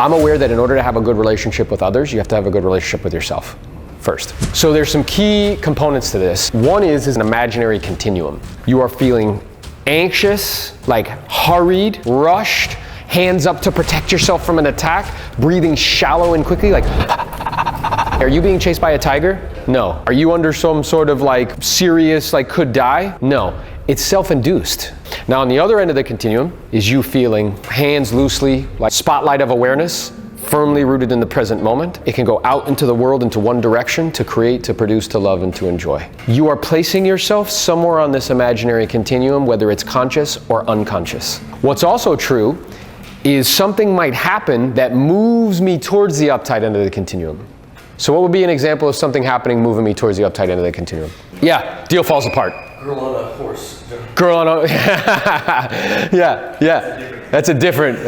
I'm aware that in order to have a good relationship with others, you have to have a good relationship with yourself first. So there's some key components to this. One is an imaginary continuum. You are feeling anxious, like hurried, rushed, hands up to protect yourself from an attack, breathing shallow and quickly, like are you being chased by a tiger? No. Are you under some sort of like serious, like could die? No. It's self-induced. Now on the other end of the continuum is you feeling hands loosely, like spotlight of awareness, firmly rooted in the present moment. It can go out into the world into one direction to create, to produce, to love, and to enjoy. You are placing yourself somewhere on this imaginary continuum, whether it's conscious or unconscious. What's also true is something might happen that moves me towards the uptight end of the continuum. So what would be an example of something happening moving me towards the uptight end of the continuum? Yeah, deal falls apart. Girl on a horse. Girl on a, yeah. That's a different,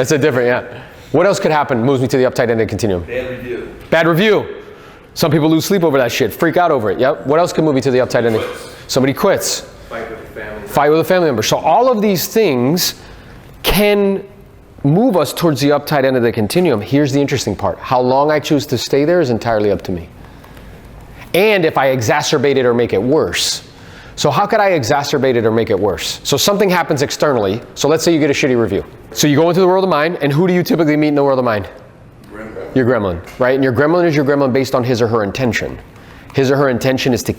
yeah. What else could happen moves me to the uptight end of the continuum? Bad review. Bad review. Some people lose sleep over that shit, freak out over it. Yep. What else could move me to the uptight end? Somebody quits. Fight with a family member. Fight with a family member. So all of these things can move us towards the uptight end of the continuum. Here's the interesting part. How long I choose to stay there is entirely up to me. And if I exacerbate it or make it worse. So how could I exacerbate it or make it worse? So something happens externally. So let's say you get a shitty review. So you go into the world of mind, and who do you typically meet in the world of mind? Gremlin. Your gremlin, right? And your gremlin is your gremlin based on his or her intention. His or her intention is to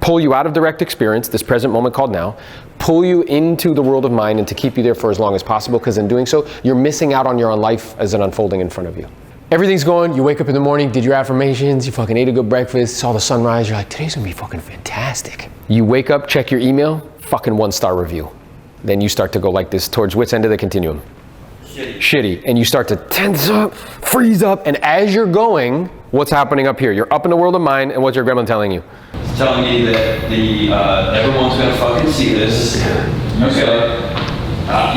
pull you out of direct experience, this present moment called now, pull you into the world of mind and to keep you there for as long as possible, because in doing so, you're missing out on your own life as it unfolding in front of you. Everything's going, you wake up in the morning, did your affirmations, you fucking ate a good breakfast, saw the sunrise, you're like, today's gonna be fucking fantastic. You wake up, check your email, fucking 1-star review. Then you start to go like this towards which end of the continuum? Shitty. And you start to tense up, freeze up, and as you're going, what's happening up here? You're up in the world of mind, and what's your gremlin telling you? It's telling me that everyone's gonna fucking see this. Okay.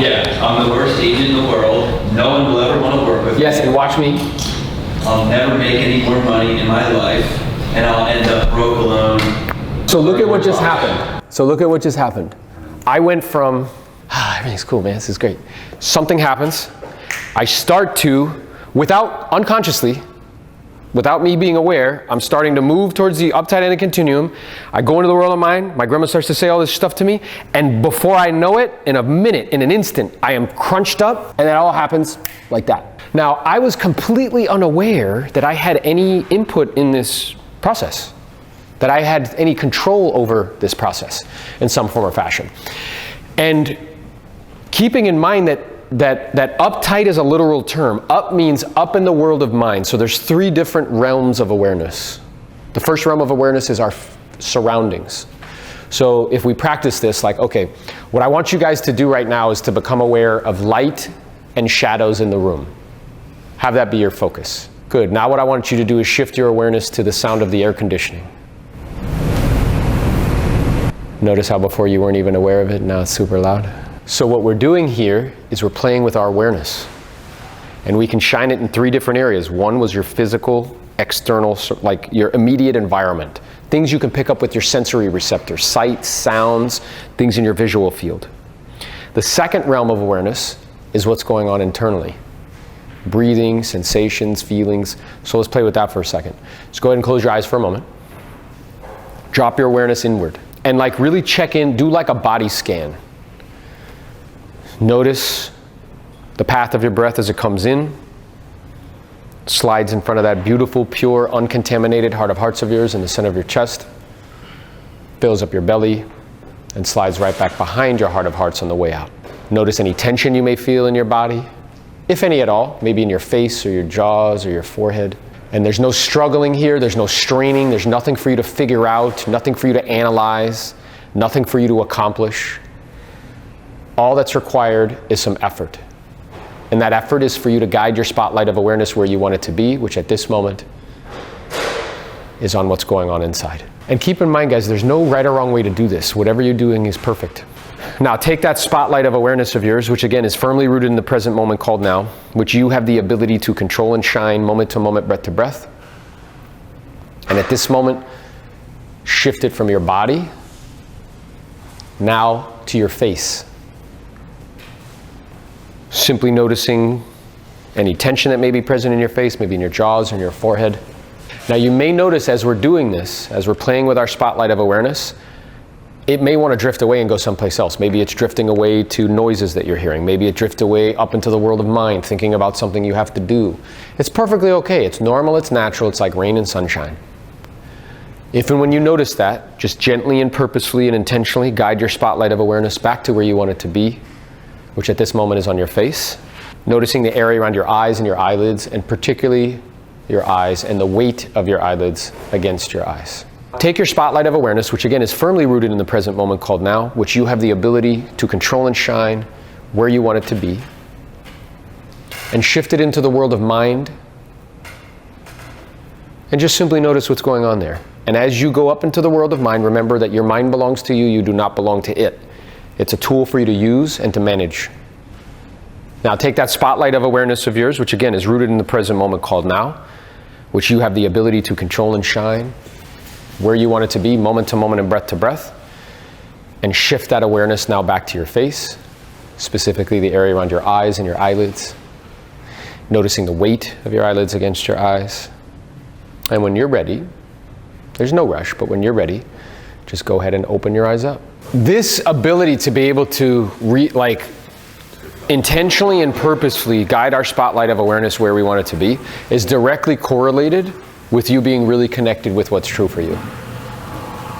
Yeah, I'm the worst agent in the world. No one will ever want to work with me. Yes, and watch me. I'll never make any more money in my life, and I'll end up broke alone. So look at what just happened. I went from, everything's cool, man, this is great. Something happens. I start to, unconsciously, without me being aware, I'm starting to move towards the uptight end of the continuum. I go into the world of mind, my grandma starts to say all this stuff to me, and before I know it, in a minute, in an instant, I am crunched up, and it all happens like that. Now, I was completely unaware that I had any input in this process, that I had any control over this process in some form or fashion. And keeping in mind that uptight is a literal term. Up means up in the world of mind. So there's 3 different realms of awareness. The first realm of awareness is our surroundings. So if we practice this, like, okay, what I want you guys to do right now is to become aware of light and shadows in the room. Have that be your focus. Good. Now what I want you to do is shift your awareness to the sound of the air conditioning. Notice how before you weren't even aware of it, now it's super loud. So what we're doing here is we're playing with our awareness. And we can shine it in 3 different areas. One was your physical, external, like your immediate environment. Things you can pick up with your sensory receptors, sight, sounds, things in your visual field. The second realm of awareness is what's going on internally. Breathing, sensations, feelings. So let's play with that for a second. Just go ahead and close your eyes for a moment. Drop your awareness inward. And like really check in, do like a body scan. Notice the path of your breath as it comes in, slides in front of that beautiful, pure, uncontaminated heart of hearts of yours in the center of your chest, fills up your belly, and slides right back behind your heart of hearts on the way out. Notice any tension you may feel in your body, if any at all, maybe in your face or your jaws or your forehead. And there's no struggling here, there's no straining, there's nothing for you to figure out, nothing for you to analyze, nothing for you to accomplish. All that's required is some effort. And that effort is for you to guide your spotlight of awareness where you want it to be, which at this moment is on what's going on inside. And keep in mind, guys, there's no right or wrong way to do this. Whatever you're doing is perfect. Now take that spotlight of awareness of yours, which again is firmly rooted in the present moment called now, which you have the ability to control and shine moment to moment, breath to breath. And at this moment, shift it from your body now to your face. Simply noticing any tension that may be present in your face, maybe in your jaws or in your forehead. Now you may notice as we're doing this, as we're playing with our spotlight of awareness, it may want to drift away and go someplace else. Maybe it's drifting away to noises that you're hearing. Maybe it drifts away up into the world of mind, thinking about something you have to do. It's perfectly okay. It's normal, it's natural, it's like rain and sunshine. If and when you notice that, just gently and purposefully and intentionally guide your spotlight of awareness back to where you want it to be, which at this moment is on your face. Noticing the area around your eyes and your eyelids, and particularly your eyes and the weight of your eyelids against your eyes. Take your spotlight of awareness, which again is firmly rooted in the present moment called now, which you have the ability to control and shine where you want it to be, and shift it into the world of mind, and just simply notice what's going on there. And as you go up into the world of mind, remember that your mind belongs to you, you do not belong to it. It's a tool for you to use and to manage. Now take that spotlight of awareness of yours, which again is rooted in the present moment called now, which you have the ability to control and shine where you want it to be, moment to moment and breath to breath, and shift that awareness now back to your face, specifically the area around your eyes and your eyelids, noticing the weight of your eyelids against your eyes. And when you're ready, there's no rush, but when you're ready, just go ahead and open your eyes up. This ability to be able to intentionally and purposefully guide our spotlight of awareness where we want it to be is directly correlated with you being really connected with what's true for you,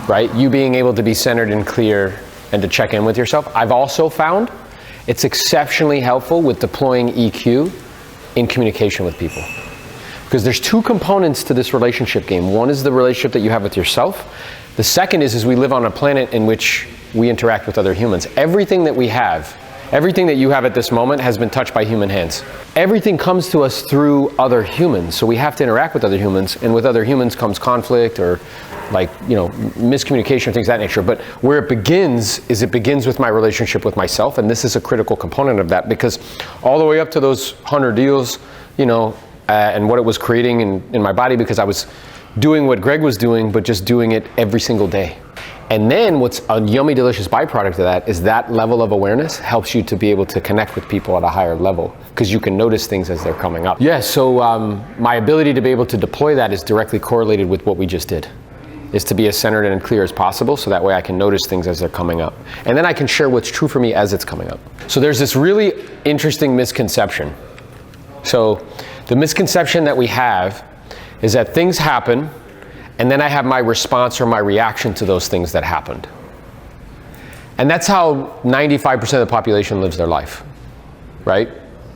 right? You being able to be centered and clear and to check in with yourself. I've also found it's exceptionally helpful with deploying EQ in communication with people. Because there's two components to this relationship game. One is the relationship that you have with yourself. The second is we live on a planet in which we interact with other humans. Everything that we have, everything that you have at this moment has been touched by human hands. Everything comes to us through other humans, so we have to interact with other humans, and with other humans comes conflict or miscommunication, things of that nature. But where it begins is it begins with my relationship with myself, and this is a critical component of that, because all the way up to those 100 deals, and what it was creating in my body, because I was doing what Greg was doing, but just doing it every single day. And then what's a yummy, delicious byproduct of that is that level of awareness helps you to be able to connect with people at a higher level, because you can notice things as they're coming up. Yeah, so my ability to be able to deploy that is directly correlated with what we just did, is to be as centered and clear as possible, so that way I can notice things as they're coming up. And then I can share what's true for me as it's coming up. So there's this really interesting misconception. So the misconception that we have is that things happen, and then I have my response or my reaction to those things that happened. And that's how 95% of the population lives their life, right?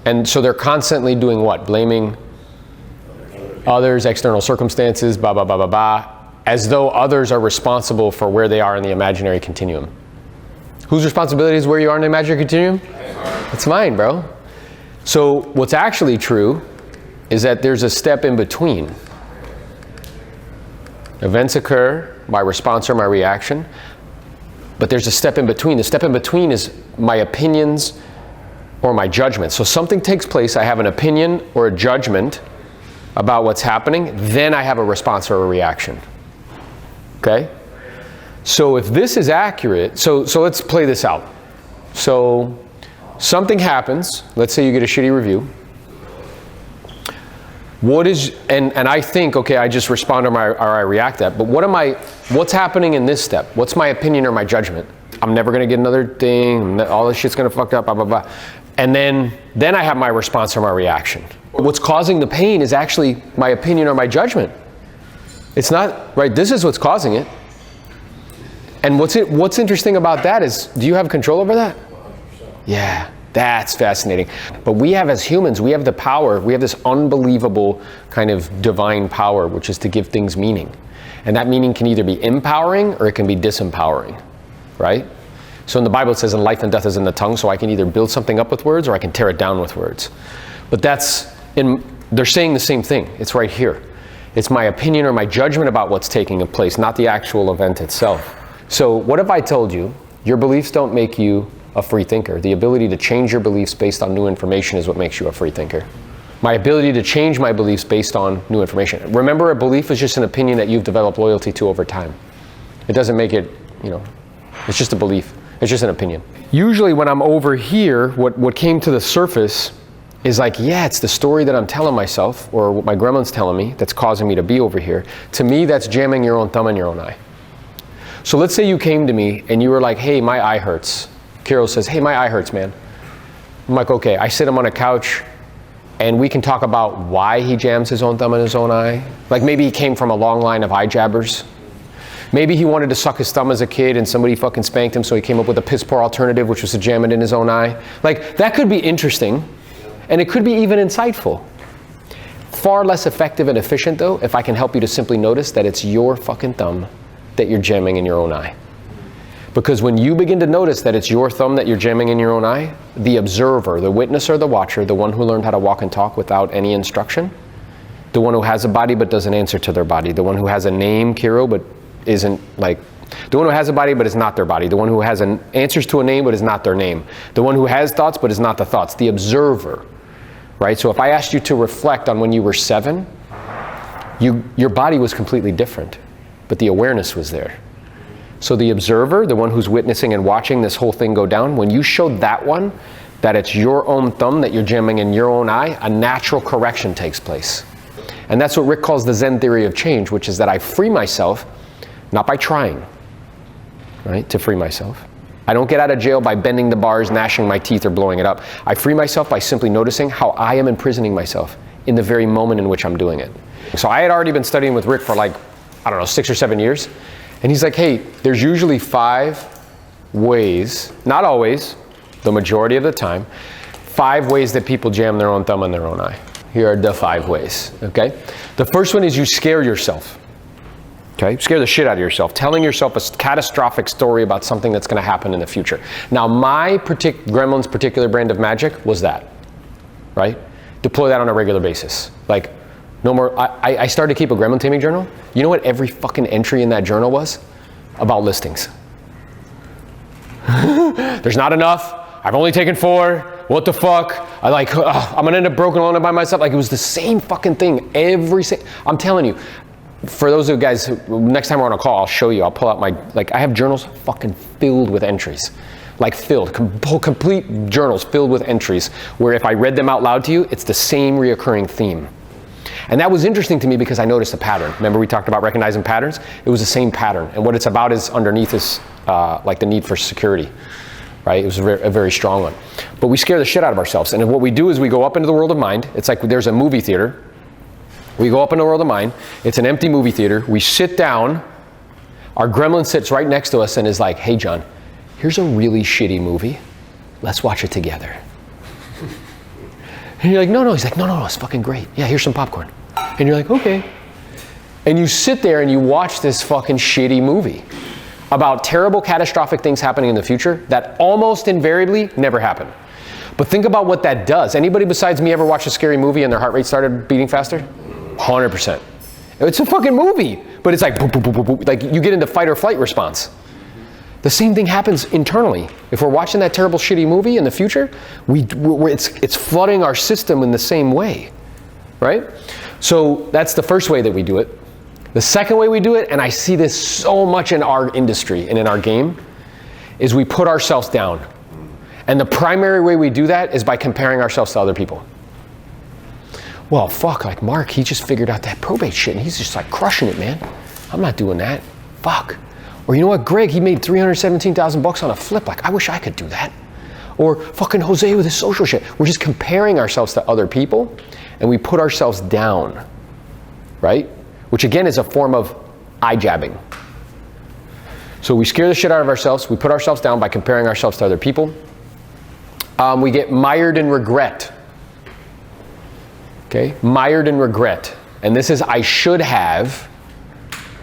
And so they're constantly doing what? Blaming others, external circumstances, blah, blah, blah, blah, blah, as though others are responsible for where they are in the imaginary continuum. Whose responsibility is where you are in the imaginary continuum? It's mine, bro. So what's actually true is that there's a step in between. Events occur, my response or my reaction, but there's a step in between. The step in between is my opinions or my judgment. So something takes place, I have an opinion or a judgment about what's happening, then I have a response or a reaction. Okay? So if this is accurate, so let's play this out. So something happens, let's say you get a shitty review. What is, and I think, okay, I just respond or I react to that, but what's happening in this step? What's my opinion or my judgment? I'm never gonna get another thing, all this shit's gonna fuck up, blah, blah, blah. And then I have my response or my reaction. What's causing the pain is actually my opinion or my judgment. It's not, right, this is what's causing it. And what's interesting about that is, do you have control over that? 100%. Yeah. That's fascinating. But we have, as humans, we have the power, we have this unbelievable kind of divine power, which is to give things meaning. And that meaning can either be empowering or it can be disempowering, right? So in the Bible it says, "And life and death is in the tongue," so I can either build something up with words or I can tear it down with words. But they're saying the same thing. It's right here. It's my opinion or my judgment about what's taking place, not the actual event itself. So what if I told you, your beliefs don't make you a free thinker? The ability to change your beliefs based on new information is what makes you a free thinker. My ability to change my beliefs based on new information. Remember, a belief is just an opinion that you've developed loyalty to over time. It doesn't make it, it's just a belief. It's just an opinion. Usually when I'm over here, what came to the surface is like, yeah, it's the story that I'm telling myself, or what my gremlin's telling me, that's causing me to be over here. To me, that's jamming your own thumb in your own eye. So let's say you came to me and you were like, hey, my eye hurts. Kirill says, hey, my eye hurts, man. I'm like, okay. I sit him on a couch and we can talk about why he jams his own thumb in his own eye. Like maybe he came from a long line of eye jabbers. Maybe he wanted to suck his thumb as a kid and somebody fucking spanked him, so he came up with a piss poor alternative, which was to jam it in his own eye. Like, that could be interesting, and it could be even insightful. Far less effective and efficient, though, if I can help you to simply notice that it's your fucking thumb that you're jamming in your own eye. Because when you begin to notice that it's your thumb that you're jamming in your own eye, the observer, the witness or the watcher, the one who learned how to walk and talk without any instruction, the one who has a body but doesn't answer to their body, the one who has a name, Kiro, but isn't like, the one who has a body but is not their body, the one who has answers to a name but is not their name, the one who has thoughts but is not the thoughts, the observer, right? So if I asked you to reflect on when you were 7, your body was completely different, but the awareness was there. So the observer, the one who's witnessing and watching this whole thing go down, when you showed that one that it's your own thumb that you're jamming in your own eye, a natural correction takes place. And that's what Rick calls the Zen theory of change, which is that I free myself not by trying, right, to free myself. I don't get out of jail by bending the bars, gnashing my teeth, or blowing it up. I free myself by simply noticing how I am imprisoning myself in the very moment in which I'm doing it. So I had already been studying with Rick for like, I don't know, 6 or 7 years. And he's like, hey, there's usually 5 ways, not always, the majority of the time, 5 ways that people jam their own thumb in their own eye. Here are the 5 ways, okay? The first one is you scare yourself. Okay? Scare the shit out of yourself, telling yourself a catastrophic story about something that's going to happen in the future. Now, my Gremlin's particular brand of magic was that, right? Deploy that on a regular basis. Like, no more. I started to keep a Gremlin taming journal. You know what every fucking entry in that journal was? About listings. There's not enough. I've only taken 4. What the fuck? I'm gonna end up broken alone by myself. Like, it was the same fucking thing I'm telling you. For those of you guys, next time we're on a call, I'll show you. I'll pull out my, I have journals fucking filled with entries. Like filled, complete journals filled with entries where if I read them out loud to you, it's the same reoccurring theme. And that was interesting to me because I noticed a pattern. Remember we talked about recognizing patterns? It was the same pattern. And what it's about is underneath is like the need for security, right? It was a very strong one. But we scare the shit out of ourselves. And what we do is we go up into the world of mind. It's like there's a movie theater. We go up in the world of mind. It's an empty movie theater. We sit down. Our gremlin sits right next to us and is like, hey, John, here's a really shitty movie. Let's watch it together. And you're like, no. He's like, no, it's fucking great. Yeah, here's some popcorn. And you're like, okay. And you sit there and you watch this fucking shitty movie about terrible, catastrophic things happening in the future that almost invariably never happen. But think about what that does. Anybody besides me ever watch a scary movie and their heart rate started beating faster? 100%. It's a fucking movie, but it's like boop, boop, boop, boop, boop. Like you get into fight or flight response. The same thing happens internally. If we're watching that terrible shitty movie in the future, it's flooding our system in the same way, right? So that's the first way that we do it. The second way we do it, and I see this so much in our industry and in our game, is we put ourselves down. And the primary way we do that is by comparing ourselves to other people. Well, fuck, like Mark, he just figured out that probate shit and he's just like crushing it, man. I'm not doing that. Fuck. Or you know what, Greg, he made $317,000 on a flip. Like, I wish I could do that. Or fucking Jose with his social shit. We're just comparing ourselves to other people and we put ourselves down, right? Which again is a form of eye jabbing. So we scare the shit out of ourselves. We put ourselves down by comparing ourselves to other people. We get mired in regret. Okay, mired in regret. And this is, I should have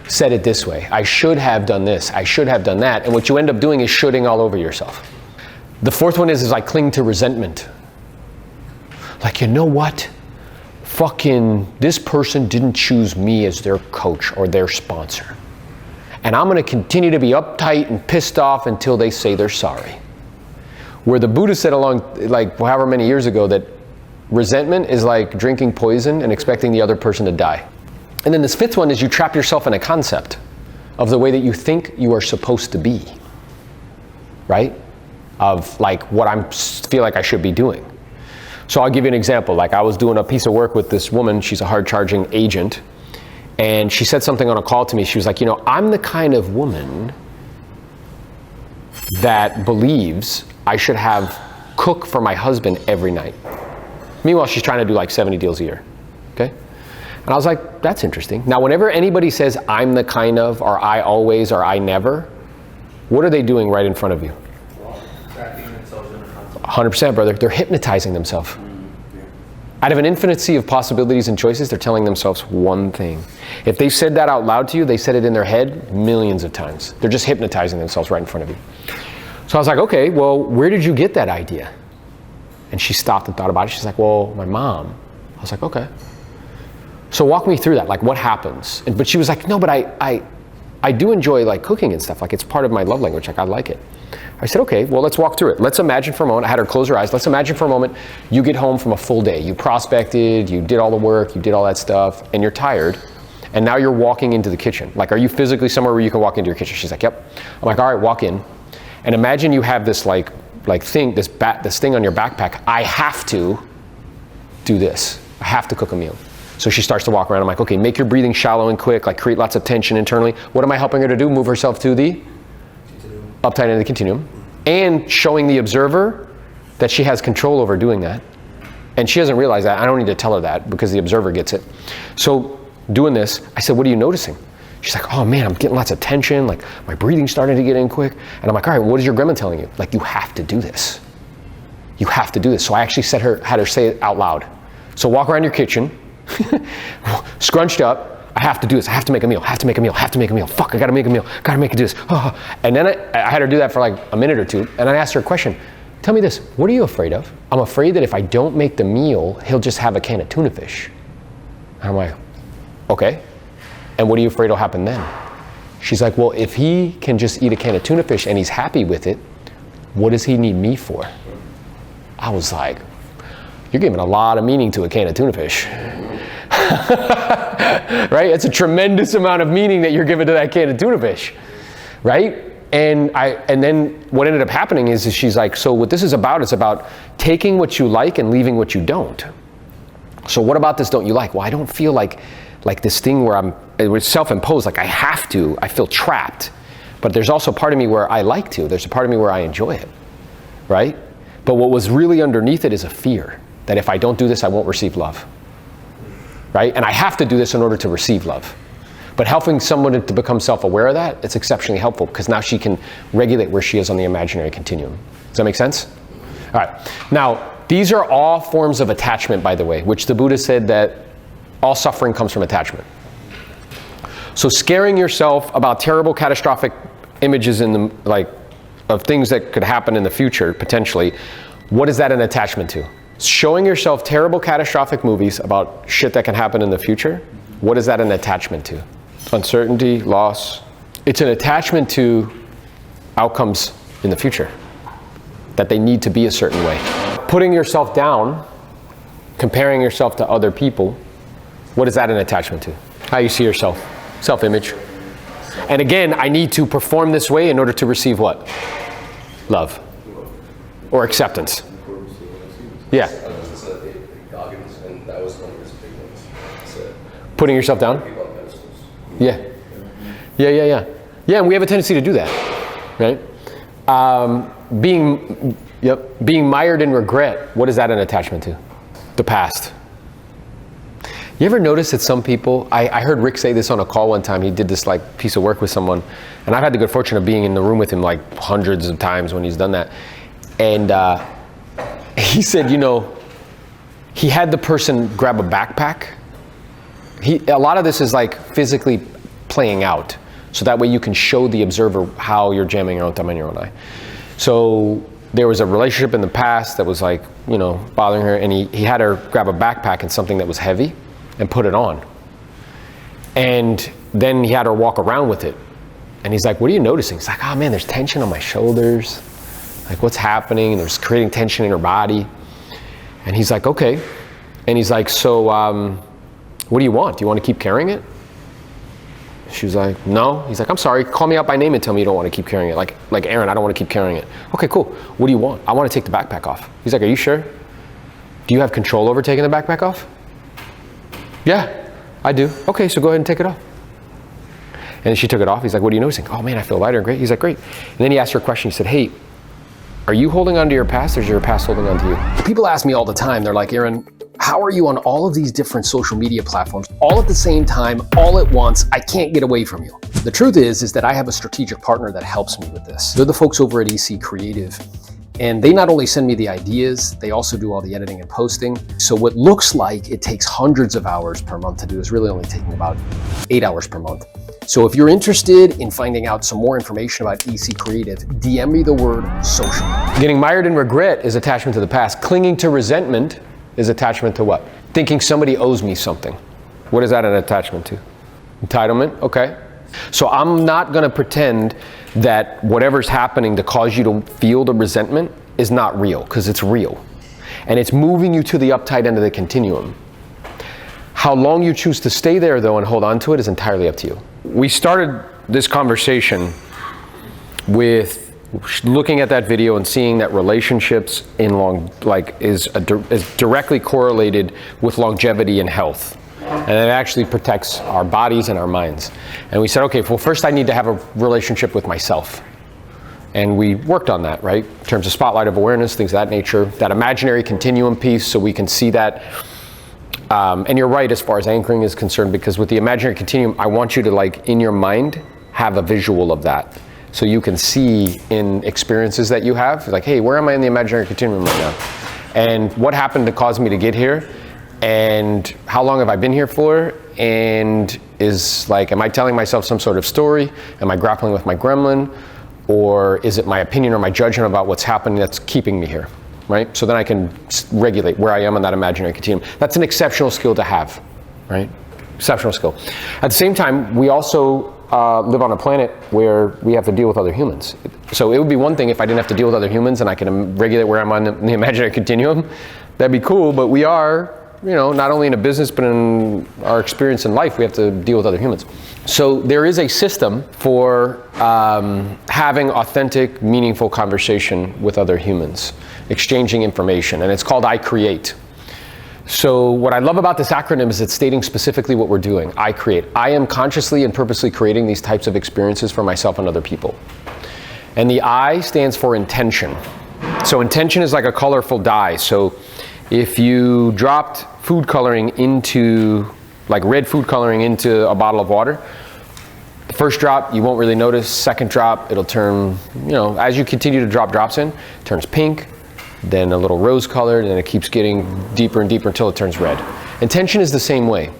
said it this way. I should have done this. I should have done that. And what you end up doing is shoulding all over yourself. The fourth one is I cling to resentment. Like, you know what? Fucking, this person didn't choose me as their coach or their sponsor. And I'm going to continue to be uptight and pissed off until they say they're sorry. Where the Buddha said like however many years ago that resentment is like drinking poison and expecting the other person to die. And then this fifth one is you trap yourself in a concept of the way that you think you are supposed to be, right? Of like what I feel like I should be doing. So I'll give you an example. Like I was doing a piece of work with this woman, she's a hard charging agent, and she said something on a call to me. She was like, I'm the kind of woman that believes I should cook for my husband every night. Meanwhile, she's trying to do like 70 deals a year, okay? And I was like, that's interesting. Now, whenever anybody says I'm the kind of, or I always, or I never, what are they doing right in front of you? 100%, brother. They're hypnotizing themselves. Out of an infinity of possibilities and choices, they're telling themselves one thing. If they said that out loud to you, they said it in their head millions of times. They're just hypnotizing themselves right in front of you. So I was like, okay, well, where did you get that idea? And she stopped and thought about it. She's like, well, my mom. I was like, okay. So walk me through that. Like, what happens? But she was like, no, but I do enjoy like cooking and stuff. Like, it's part of my love language. Like, I like it. I said, okay, well, let's walk through it. Let's imagine for a moment. I had her close her eyes. Let's imagine for a moment you get home from a full day. You prospected, you did all the work, you did all that stuff, and you're tired. And now you're walking into the kitchen. Like, are you physically somewhere where you can walk into your kitchen? She's like, yep. I'm like, all right, walk in. And imagine you have this thing, this thing on your backpack. I have to do this. I have to cook a meal. So she starts to walk around. I'm like, okay, make your breathing shallow and quick, like create lots of tension internally. What am I helping her to do? Move herself to the uptight end of the continuum, and showing the observer that she has control over doing that. And she doesn't realize that. I don't need to tell her that because the observer gets it. So doing this, I said, what are you noticing? She's like, oh man, I'm getting lots of tension. Like my breathing's starting to get in quick. And I'm like, all right, what is your gremlin telling you? Like, you have to do this. You have to do this. So I actually had her say it out loud. So walk around your kitchen, scrunched up. I have to do this. I have to make a meal. I have to make a meal. I have to make a meal. Fuck, I gotta make a meal. Gotta make it do this. Oh. And then I had her do that for like a minute or two. And I asked her a question. Tell me this, what are you afraid of? I'm afraid that if I don't make the meal, he'll just have a can of tuna fish. And I'm like, okay. And what are you afraid will happen then? She's like, well, if he can just eat a can of tuna fish and he's happy with it, what does he need me for? I was like, you're giving a lot of meaning to a can of tuna fish. Right? It's a tremendous amount of meaning that you're giving to that can of tuna fish. Right? And then what ended up happening is she's like, so what this is about, it's about taking what you like and leaving what you don't. So what about this don't you like? Well, I don't feel like this thing where it was self-imposed, like I have to, I feel trapped. But there's also part of me where I like to. There's a part of me where I enjoy it, right? But what was really underneath it is a fear that if I don't do this, I won't receive love, right? And I have to do this in order to receive love. But helping someone to become self-aware of that, it's exceptionally helpful because now she can regulate where she is on the imaginary continuum. Does that make sense? All right. Now, these are all forms of attachment, by the way, which the Buddha said that all suffering comes from attachment. So scaring yourself about terrible catastrophic images of things that could happen in the future, potentially, what is that an attachment to? Showing yourself terrible catastrophic movies about shit that can happen in the future, what is that an attachment to? Uncertainty, loss. It's an attachment to outcomes in the future, that they need to be a certain way. Putting yourself down, comparing yourself to other people, what is that an attachment to? How you see yourself, self-image. And again, I need to perform this way in order to receive what? Love. Or acceptance. Yeah. Putting yourself down? Yeah. Yeah, and we have a tendency to do that, right? Being mired in regret, what is that an attachment to? The past. You ever notice that some people, I heard Rick say this on a call one time, he did this piece of work with someone, and I've had the good fortune of being in the room with him hundreds of times when he's done that. And he said, he had the person grab a backpack. A lot of this is physically playing out, so that way you can show the observer how you're jamming your own thumb in your own eye. So there was a relationship in the past that was bothering her, and he had her grab a backpack and something that was heavy and put it on. And then he had her walk around with it. And he's like, what are you noticing? He's like, oh man, there's tension on my shoulders. What's happening? And there's creating tension in her body. And he's like, okay. And he's like, so what do you want? Do you want to keep carrying it? She was like, no. He's like, I'm sorry, call me out by name and tell me you don't want to keep carrying it. Like Aaron, I don't want to keep carrying it. Okay, cool. What do you want? I want to take the backpack off. He's like, are you sure? Do you have control over taking the backpack off? Yeah, I do. Okay, so go ahead and take it off. And then she took it off. He's like, what are you noticing? Oh man, I feel lighter and great. He's like, great. And then he asked her a question. He said, hey, are you holding on to your past, or is your past holding on to you? People ask me all the time, they're like, Aaron, how are you on all of these different social media platforms, all at the same time, all at once? I can't get away from you. The truth is that I have a strategic partner that helps me with this. They're the folks over at EC Creative. And they not only send me the ideas, they also do all the editing and posting. So what looks like it takes hundreds of hours per month to do is really only taking about 8 hours per month. So if you're interested in finding out some more information about EC Creative, DM me the word social. Getting mired in regret is attachment to the past. Clinging to resentment is attachment to what? Thinking somebody owes me something. What is that an attachment to? Entitlement, okay. So I'm not gonna pretend that whatever's happening to cause you to feel the resentment is not real, because it's real. And it's moving you to the uptight end of the continuum. How long you choose to stay there though and hold on to it is entirely up to you. We started this conversation with looking at that video and seeing that relationships in is directly correlated with longevity and health. And it actually protects our bodies and our minds. And we said, okay, well, first I need to have a relationship with myself. And we worked on that, right? In terms of spotlight of awareness, things of that nature, that imaginary continuum piece, so we can see that. And you're right as far as anchoring is concerned, because with the imaginary continuum, I want you to, like, in your mind, have a visual of that. So you can see in experiences that you have, like, hey, where am I in the imaginary continuum right now? And what happened to cause me to get here? And how long have I been here for? And am I telling myself some sort of story? Am I grappling with my gremlin? Or is it my opinion or my judgment about what's happening that's keeping me here, right? So then I can regulate where I am on that imaginary continuum. That's an exceptional skill to have, right? Exceptional skill. At the same time, we also live on a planet where we have to deal with other humans. So it would be one thing if I didn't have to deal with other humans and I can regulate where I'm on the imaginary continuum. That'd be cool, but we are, not only in a business, but in our experience in life, we have to deal with other humans. So there is a system for having authentic, meaningful conversation with other humans, exchanging information, and it's called I Create. So what I love about this acronym is it's stating specifically what we're doing. I create. I am consciously and purposely creating these types of experiences for myself and other people. And the I stands for intention. So intention is like a colorful dye. So if you dropped food coloring red food coloring into a bottle of water, the first drop you won't really notice, second drop it'll turn, as you continue to drop drops in, it turns pink, then a little rose colored, and it keeps getting deeper and deeper until it turns red. Intention is the same way.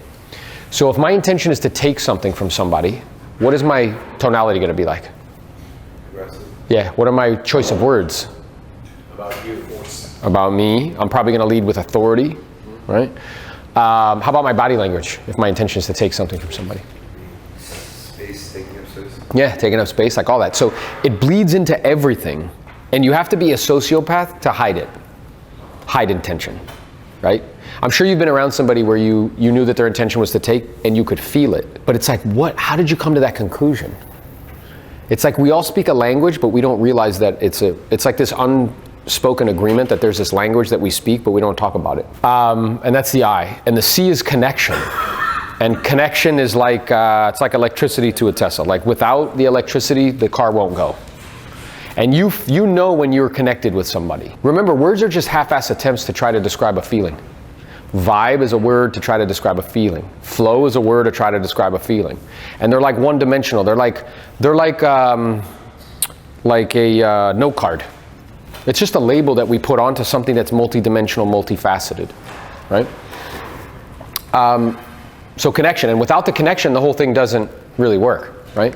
So if my intention is to take something from somebody, what is my tonality going to be like? Aggressive. Yeah, what are my choice of words? About you. About me. I'm probably going to lead with authority, right? How about my body language if my intention is to take something from somebody? Space, taking up space. Yeah, taking up space, like all that. So it bleeds into everything. And you have to be a sociopath to hide it. Hide intention, right? I'm sure you've been around somebody where you knew that their intention was to take and you could feel it. But it's like, how did you come to that conclusion? It's like we all speak a language, but we don't realize that it's like this unspoken agreement that there's this language that we speak, but we don't talk about it. And that's the I. And the C is connection. And connection is like, it's like electricity to a Tesla. Like without the electricity, the car won't go. And you know when you're connected with somebody. Remember, words are just half-ass attempts to try to describe a feeling. Vibe is a word to try to describe a feeling. Flow is a word to try to describe a feeling. And they're like one-dimensional. They're like a note card. It's just a label that we put onto something that's multi-dimensional, multifaceted, right? So connection, and without the connection, the whole thing doesn't really work, right?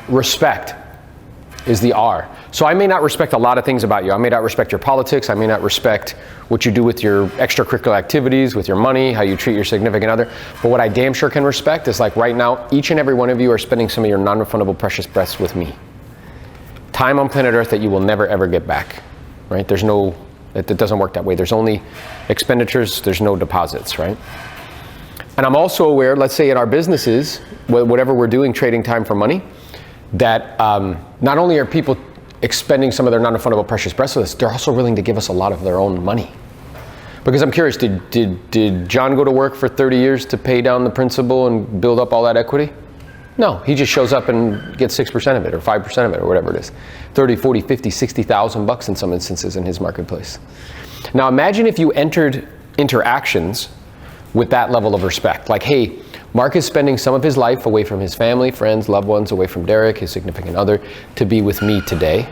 Respect is the R. So I may not respect a lot of things about you. I may not respect your politics. I may not respect what you do with your extracurricular activities, with your money, how you treat your significant other. But what I damn sure can respect is, like, right now, each and every one of you are spending some of your non-refundable precious breaths with me. Time on planet Earth that you will never ever get back, right? It doesn't work that way. There's only expenditures, there's no deposits, right? And I'm also aware, let's say in our businesses, whatever we're doing, trading time for money, that not only are people expending some of their non-refundable precious breaths with us, they're also willing to give us a lot of their own money. Because I'm curious, did John go to work for 30 years to pay down the principal and build up all that equity? No, he just shows up and gets 6% of it or 5% of it or whatever it is. 30, 40, 50, 60,000 bucks in some instances in his marketplace. Now imagine if you entered interactions with that level of respect. Like, hey, Mark is spending some of his life away from his family, friends, loved ones, away from Derek, his significant other, to be with me today.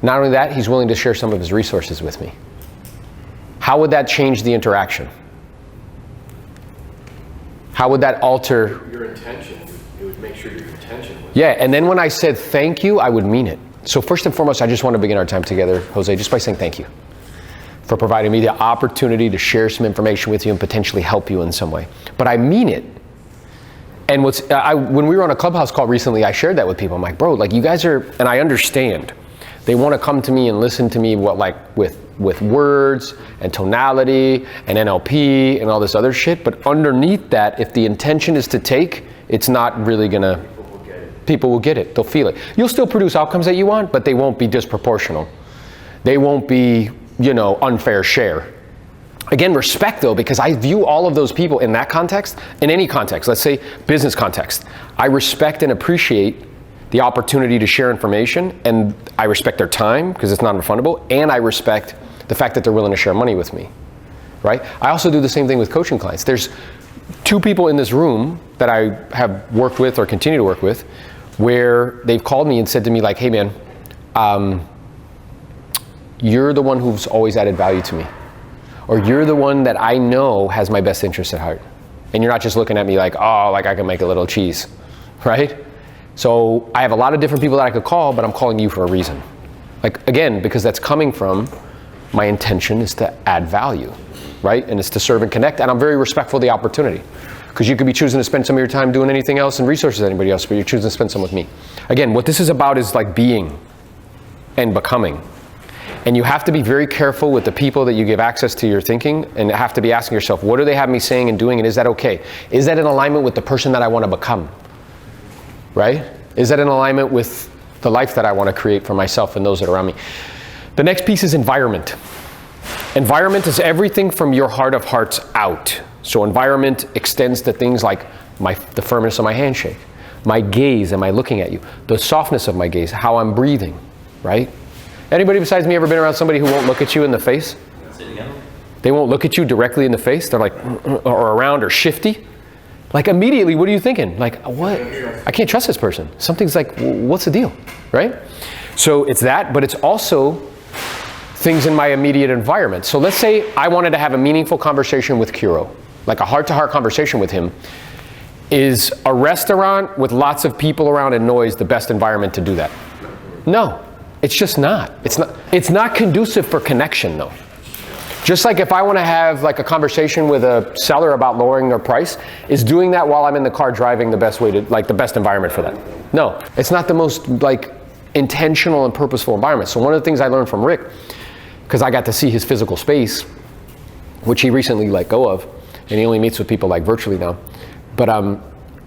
Not only that, he's willing to share some of his resources with me. How would that change the interaction? How would that alter? Your intention, it would make sure your intention was. Yeah, and then when I said thank you, I would mean it. So first and foremost, I just want to begin our time together, Jose, just by saying thank you for providing me the opportunity to share some information with you and potentially help you in some way. But I mean it. And when we were on a Clubhouse call recently, I shared that with people. I'm like, bro, like you guys are, and I understand. They want to come to me and listen to me with words and tonality and NLP and all this other shit. But underneath that, if the intention is to take, it's not really gonna, people will get it, they'll feel it. You'll still produce outcomes that you want, but they won't be disproportional. They won't be, unfair share. Again, respect though, because I view all of those people in that context, in any context, let's say business context, I respect and appreciate the opportunity to share information, and I respect their time because it's non-refundable, and I respect the fact that they're willing to share money with me, right? I also do the same thing with coaching clients. There's 2 people in this room that I have worked with or continue to work with where they've called me and said to me like, hey man, you're the one who's always added value to me. Or you're the one that I know has my best interest at heart. And you're not just looking at me like, oh, like I can make a little cheese, right? So I have a lot of different people that I could call, but I'm calling you for a reason. Like, again, because that's coming from my intention is to add value, right? And it's to serve and connect, and I'm very respectful of the opportunity. Because you could be choosing to spend some of your time doing anything else and resources than anybody else, but you're choosing to spend some with me. Again, what this is about is like being and becoming. And you have to be very careful with the people that you give access to your thinking, and have to be asking yourself, what do they have me saying and doing, and is that okay? Is that in alignment with the person that I want to become? Right? Is that in alignment with the life that I want to create for myself and those that are around me? The next piece is environment. Environment is everything from your heart of hearts out. So environment extends to things like the firmness of my handshake, my gaze, am I looking at you, the softness of my gaze, how I'm breathing, right? Anybody besides me ever been around somebody who won't look at you in the face? They won't look at you directly in the face. They're like, or around or shifty. Like immediately, what are you thinking? Like, what? I can't trust this person. Something's like, what's the deal, right? So it's that, but it's also things in my immediate environment. So let's say I wanted to have a meaningful conversation with Kuro, like a heart-to-heart conversation with him. Is a restaurant with lots of people around and noise the best environment to do that? No, it's just not. It's not conducive for connection though. Just like if I want to have like a conversation with a seller about lowering their price, is doing that while I'm in the car driving the best way to, like the best environment for that? No, it's not the most like intentional and purposeful environment. So one of the things I learned from Rick, because I got to see his physical space, which he recently let go of, and he only meets with people like virtually now. But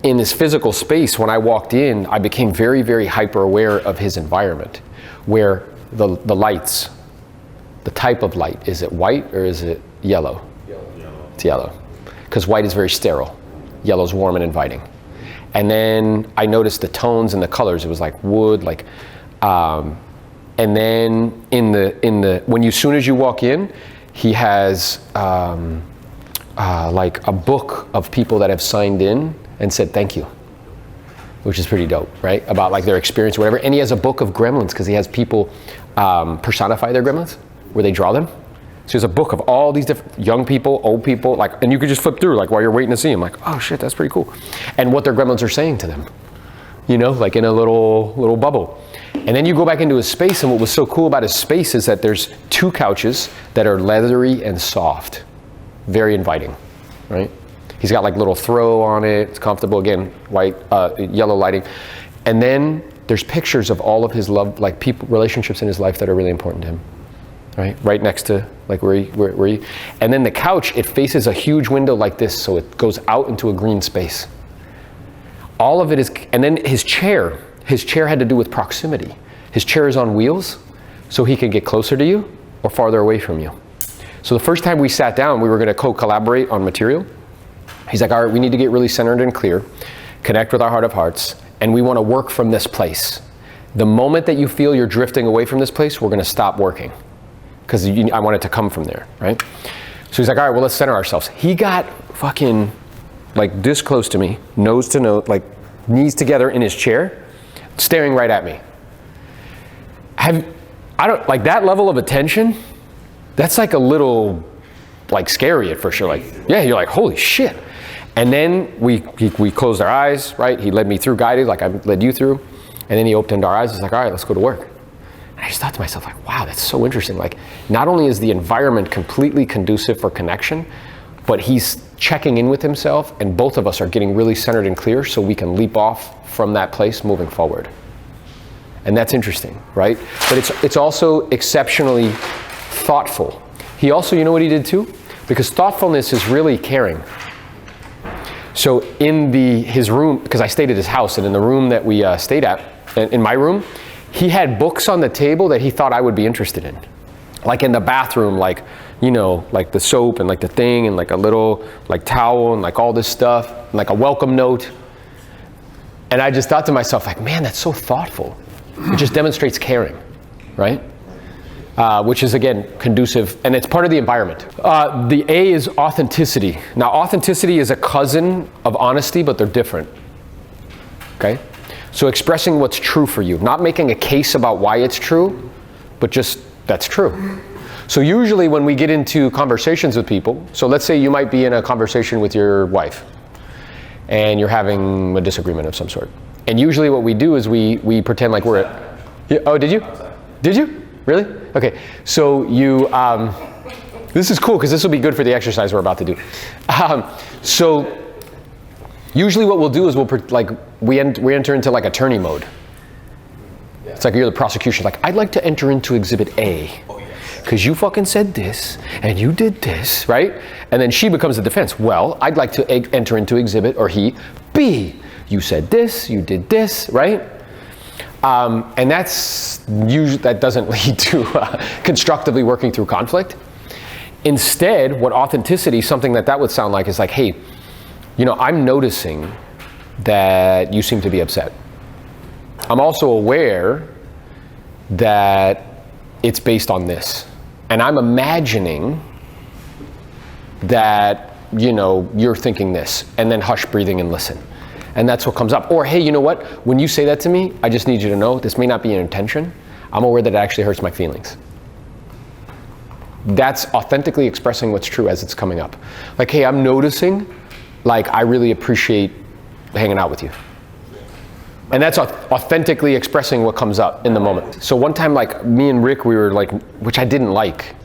in his physical space, when I walked in, I became very, very hyper aware of his environment, where the lights, the type of light, is it white or is it yellow? Yellow. It's yellow. Because white is very sterile. Yellow's warm and inviting. And then I noticed the tones and the colors. It was like wood, like, and then as soon as you walk in, he has like a book of people that have signed in and said thank you, which is pretty dope, right? About like their experience or whatever. And he has a book of gremlins because he has people personify their gremlins, where they draw them. So there's a book of all these different young people, old people, like, and you could just flip through like while you're waiting to see them, like, oh shit, that's pretty cool. And what their gremlins are saying to them, like in a little bubble. And then you go back into his space, and what was so cool about his space is that there's 2 couches that are leathery and soft, very inviting, right? He's got like little throw on it, it's comfortable, again, white, yellow lighting. And then there's pictures of all of his love, like people, relationships in his life that are really important to him. Right next to like where he, and then the couch, it faces a huge window like this, so it goes out into a green space. All of it is, and then his chair had to do with proximity. His chair is on wheels, so he can get closer to you or farther away from you. So the first time we sat down, we were going to co-collaborate on material. He's like, all right, we need to get really centered and clear, connect with our heart of hearts, and we want to work from this place. The moment that you feel you're drifting away from this place, we're going to stop working, because I want it to come from there, right? So he's like, all right, well, let's center ourselves. He got fucking like this close to me, nose to nose, like knees together in his chair, staring right at me. I don't like that level of attention. That's like a little like scary at first. You're like, yeah, you're like, holy shit. And then we closed our eyes, right? He led me through, guided, like I led you through. And then he opened our eyes. He's like, all right, let's go to work. And I just thought to myself, like, wow, that's so interesting. Like, not only is the environment completely conducive for connection, but he's checking in with himself, and both of us are getting really centered and clear so we can leap off from that place moving forward. And that's interesting, right? But it's also exceptionally thoughtful. He also, you know what he did too? Because thoughtfulness is really caring. So in his room, because I stayed at his house, and in the room that we stayed at, in my room, he had books on the table that he thought I would be interested in. Like in the bathroom, like, you know, like the soap and like the thing and like a little like towel and like all this stuff, and like a welcome note. And I just thought to myself, like, man, that's so thoughtful. It just demonstrates caring, right? Which is, again, conducive, and it's part of the environment. The A is authenticity. Now, authenticity is a cousin of honesty, but they're different, okay? So expressing what's true for you, not making a case about why it's true, but just that's true. So usually when we get into conversations with people, so let's say you might be in a conversation with your wife, and you're having a disagreement of some sort. And usually what we do is we pretend like we're at, yeah, oh, did you? Did you? Really? Okay, so you, this is cool because this will be good for the exercise we're about to do. So usually what we'll do is we enter into like attorney mode. It's like you're the prosecution, like, I'd like to enter into exhibit A. Because you fucking said this, and you did this, right? And then she becomes the defense. Well, I'd like to enter into exhibit, or he, B. You said this, you did this, right? And that doesn't lead to constructively working through conflict. Instead, what authenticity, something that would sound like, is like, hey, you know, I'm noticing that you seem to be upset. I'm also aware that it's based on this. And I'm imagining that, you know, you're thinking this, and then hush breathing and listen. And that's what comes up. Or, hey, you know what? When you say that to me, I just need you to know this may not be an intention. I'm aware that it actually hurts my feelings. That's authentically expressing what's true as it's coming up. Like, hey, I'm noticing, like, I really appreciate hanging out with you. And that's authentically expressing what comes up in the moment. So one time, like, me and Rick, we were like, which I didn't like,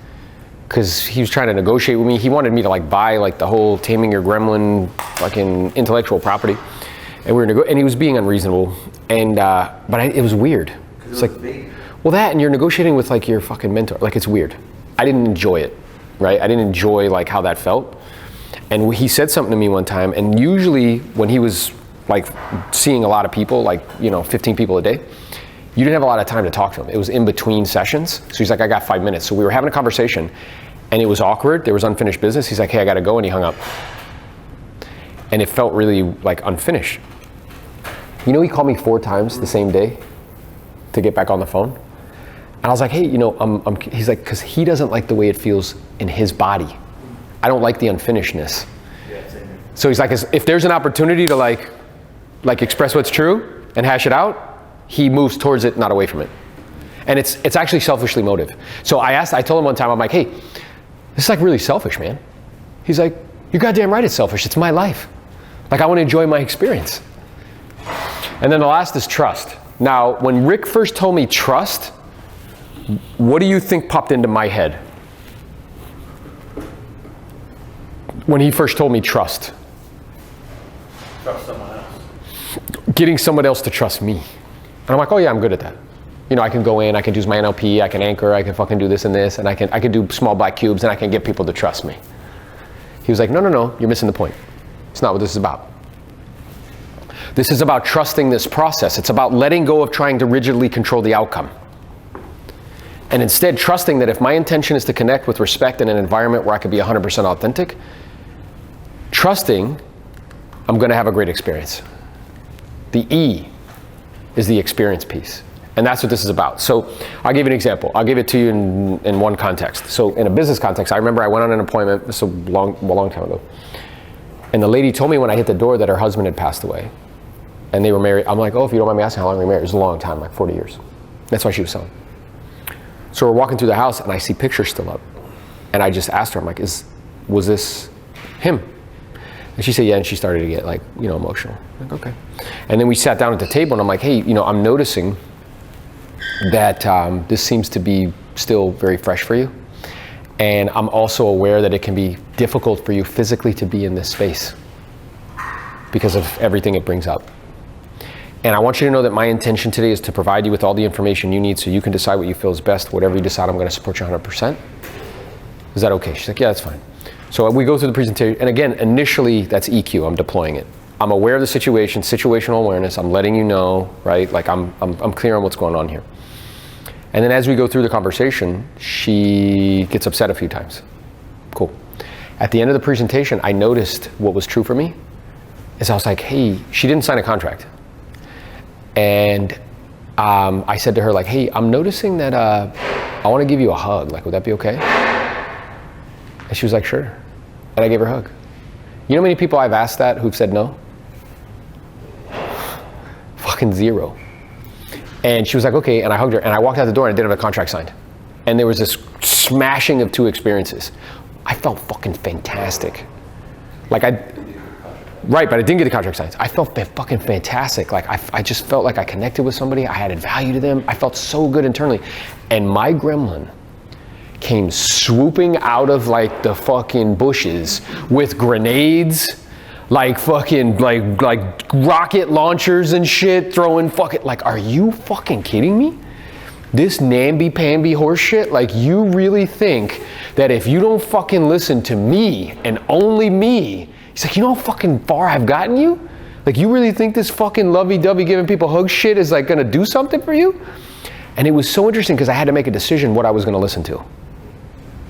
because he was trying to negotiate with me. He wanted me to like buy like the whole taming your gremlin fucking intellectual property. And we were and he was being unreasonable. And, but it was weird. It's like, well, that, and you're negotiating with like your fucking mentor. Like, it's weird. I didn't enjoy it, right? I didn't enjoy like how that felt. And he said something to me one time, and usually when he was like seeing a lot of people, like, you know, 15 people a day, you didn't have a lot of time to talk to him. It was in between sessions. So he's like, I got 5 minutes. So we were having a conversation, and it was awkward. There was unfinished business. He's like, hey, I got to go. And he hung up. And it felt really like unfinished. You know, he called me 4 times the same day to get back on the phone. And I was like, hey, you know, he's like, because he doesn't like the way it feels in his body. I don't like the unfinishedness. So he's like, if there's an opportunity to like express what's true and hash it out, he moves towards it, not away from it. And it's actually selfishly motive. So I told him one time, I'm like, hey, this is like really selfish, man. He's like, you're goddamn right it's selfish. It's my life. Like, I want to enjoy my experience. And then the last is trust. Now, when Rick first told me trust, what do you think popped into my head? When he first told me trust. Trust someone else. Getting someone else to trust me. And I'm like, oh yeah, I'm good at that. You know, I can go in, I can use my NLP, I can anchor, I can fucking do this and this, and I can do small black cubes, and I can get people to trust me. He was like, no, you're missing the point. It's not what this is about. This is about trusting this process. It's about letting go of trying to rigidly control the outcome. And instead trusting that if my intention is to connect with respect in an environment where I could be 100% authentic, trusting I'm going to have a great experience. The E is the experience piece. And that's what this is about. So I'll give you an example. I'll give it to you in one context. So in a business context, I remember I went on an appointment, this was a long time ago. And the lady told me when I hit the door that her husband had passed away. And they were married. I'm like, oh, if you don't mind me asking, how long were you married? It was a long time, like 40 years. That's why she was selling. So we're walking through the house and I see pictures still up. And I just asked her, I'm like, was this him? And she said, yeah, and she started to get like, emotional. I'm like, okay. And then we sat down at the table and I'm like, hey, I'm noticing that this seems to be still very fresh for you. And I'm also aware that it can be difficult for you physically to be in this space because of everything it brings up. And I want you to know that my intention today is to provide you with all the information you need so you can decide what you feel is best. Whatever you decide, I'm going to support you 100%. Is that okay? She's like, yeah, that's fine. So we go through the presentation. And again, initially, that's EQ. I'm deploying it. I'm aware of the situation, situational awareness. I'm letting you know, right? Like I'm clear on what's going on here. And then as we go through the conversation, she gets upset a few times. Cool. At the end of the presentation, I noticed what was true for me. Is I was like, hey, she didn't sign a contract. And I said to her, like, hey, I'm noticing that I want to give you a hug. Like, would that be okay? And she was like, sure. And I gave her a hug. You know how many people I've asked that who've said no? Fucking zero. And she was like, okay, and I hugged her, and I walked out the door and I didn't have a contract signed. And there was this smashing of two experiences. I felt fucking fantastic. Right, but I didn't get the contract signed. I felt fucking fantastic. Like, I just felt like I connected with somebody. I added value to them. I felt so good internally. And my gremlin came swooping out of like the fucking bushes with grenades, like fucking, like rocket launchers and shit, throwing fucking, like, are you fucking kidding me? This namby-pamby horse shit, like, you really think that if you don't fucking listen to me and only me, he's like, you know how fucking far I've gotten you? Like, you really think this fucking lovey-dovey giving people hugs shit is like gonna do something for you? And it was so interesting because I had to make a decision what I was gonna listen to.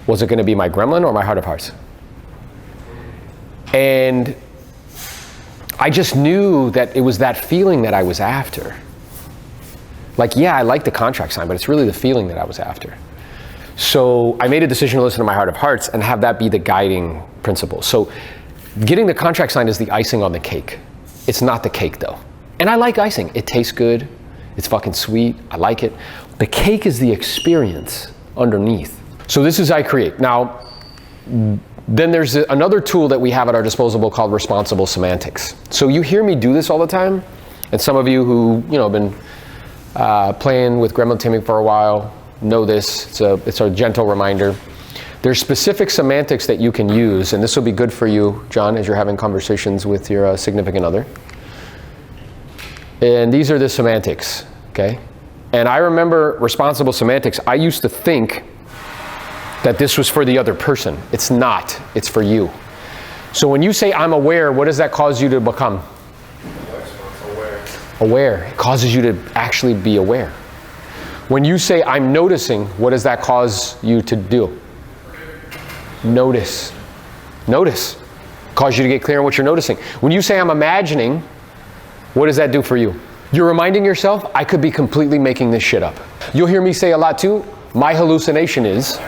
Was it gonna be my gremlin or my heart of hearts? And I just knew that it was that feeling that I was after. Like, yeah, I like the contract sign, but it's really the feeling that I was after. So I made a decision to listen to my heart of hearts and have that be the guiding principle. So getting the contract signed is the icing on the cake. It's not the cake though. And I like icing. It tastes good. It's fucking sweet. I like it. The cake is the experience underneath. So this is I create. Now, then there's another tool that we have at our disposal called responsible semantics. So you hear me do this all the time. And some of you who, have been playing with Gremlin taming for a while know this. It's a gentle reminder. There's specific semantics that you can use, and this will be good for you, John, as you're having conversations with your significant other. And these are the semantics, okay? And I remember responsible semantics, I used to think that this was for the other person. It's not, it's for you. So when you say I'm aware, what does that cause you to become? Aware. It causes you to actually be aware. When you say I'm noticing, what does that cause you to do? Notice. Notice. Cause you to get clear on what you're noticing. When you say I'm imagining, what does that do for you? You're reminding yourself, I could be completely making this shit up. You'll hear me say a lot too, my hallucination is,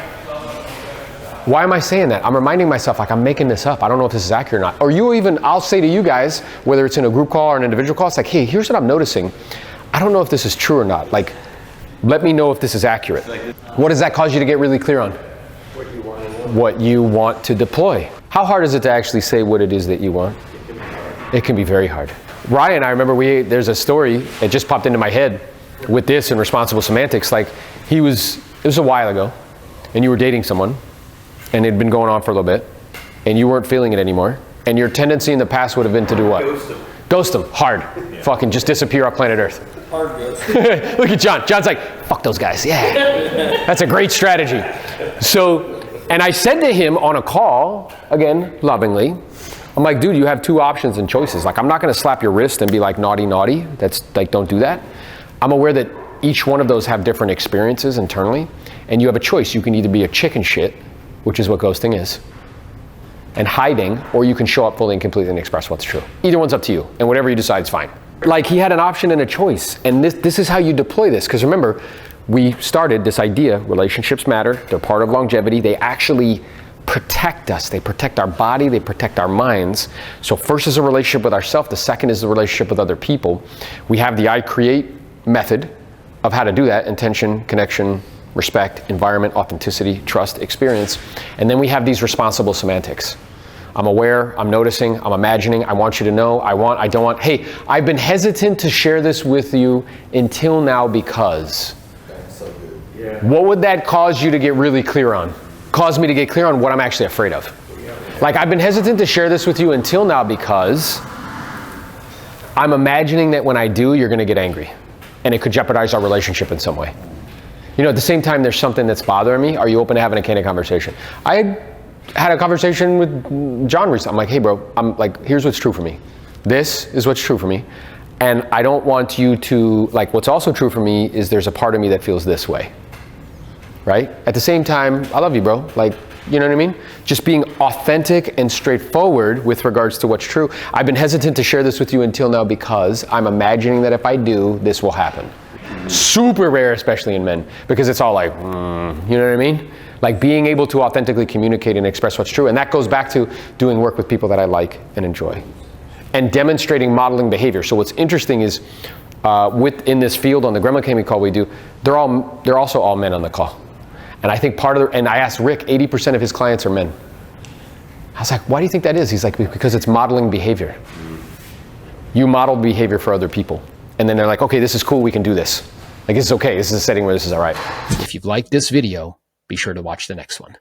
why am I saying that? I'm reminding myself like I'm making this up. I don't know if this is accurate or not. Or I'll say to you guys, whether it's in a group call or an individual call, it's like, hey, here's what I'm noticing. I don't know if this is true or not. Like, let me know if this is accurate. What does that cause you to get really clear on? What you want to know. What you want to deploy. How hard is it to actually say what it is that you want? It can be hard. It can be very hard. Ryan, I remember there's a story that just popped into my head with this and responsible semantics. Like, it was a while ago, and you were dating someone, and it had been going on for a little bit, and you weren't feeling it anymore, and your tendency in the past would have been to do what? Ghost them. Ghost them, hard. Yeah. Fucking just disappear off planet Earth. Hard ghost. Look at John. John's like, fuck those guys, yeah. That's a great strategy. So, and I said to him on a call, again, lovingly, I'm like, dude, you have two options and choices. Like, I'm not gonna slap your wrist and be like, naughty, naughty. That's like, don't do that. I'm aware that each one of those have different experiences internally. And you have a choice. You can either be a chicken shit, which is what ghosting is, and hiding, or you can show up fully and completely and express what's true. Either one's up to you, and whatever you decide is fine. Like, he had an option and a choice, and this is how you deploy this, because remember, we started this idea, relationships matter, they're part of longevity, they actually protect us, they protect our body, they protect our minds. So first is a relationship with ourselves, the second is the relationship with other people. We have the I create method of how to do that: intention, connection, respect, environment, authenticity, trust, experience. And then we have these responsible semantics. I'm aware, I'm noticing, I'm imagining, I want you to know, I want, I don't want. Hey, I've been hesitant to share this with you until now because. That's so good. Yeah. What would that cause you to get really clear on? Cause me to get clear on what I'm actually afraid of. Like, I've been hesitant to share this with you until now because I'm imagining that when I do, you're gonna get angry. And it could jeopardize our relationship in some way. You know, at the same time, there's something that's bothering me. Are you open to having a candid conversation? I had a conversation with John recently. I'm like, hey bro, I'm like, here's what's true for me. This is what's true for me. And I don't want you to, like, what's also true for me is there's a part of me that feels this way, right? At the same time, I love you, bro. Like, you know what I mean? Just being authentic and straightforward with regards to what's true. I've been hesitant to share this with you until now because I'm imagining that if I do, this will happen. Super rare, especially in men, because it's all like, you know what I mean? Like, being able to authentically communicate and express what's true. And that goes back to doing work with people that I like and enjoy. And demonstrating modeling behavior. So what's interesting is, in this field on the Gremlin Institute call we do, they're also all men on the call. And I think and I asked Rick, 80% of his clients are men. I was like, why do you think that is? He's like, because it's modeling behavior. You model behavior for other people. And then they're like, okay, this is cool, we can do this. Like, this is okay, this is a setting where this is all right. If you've liked this video, be sure to watch the next one.